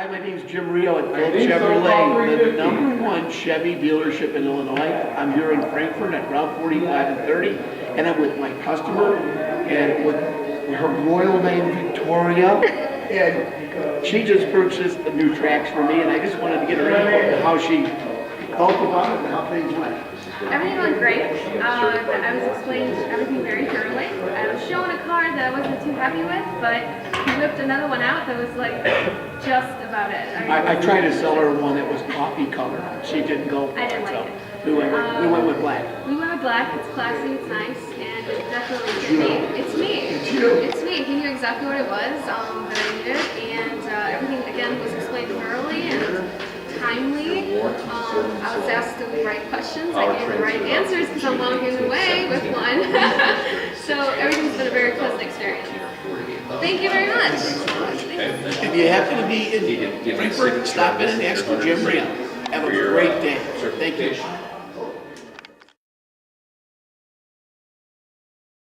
Hi, my name's Jim Rio at Phillips Chevrolet, the #1 Chevy dealership in Illinois. I'm here in Frankfurt at Route 45 and 30, and I'm with my customer and with her royal name Victoria, and she just purchased the new tracks for me, and I just wanted to get her input on how she felt about it and how things went. Everything went great. I was explained everything very thoroughly. I was shown a car that I wasn't too happy with, but he whipped another one out that was like just about it. I tried to sell her one that was coffee color. She didn't go for I didn't it, so like it. we went with black. We went with black. It's classy, it's nice, and it's definitely me. It's me. It's you. It's me. He knew exactly what it was that I needed, and everything again was explained thoroughly and timely. I was asked the right questions. I gave the right answers because I'm walking away with one. So everything's been a very pleasant experience. Thank you very much. If you happen to be in Frankfurt, stop in and ask for Jim Rio. Have a great day. Thank you.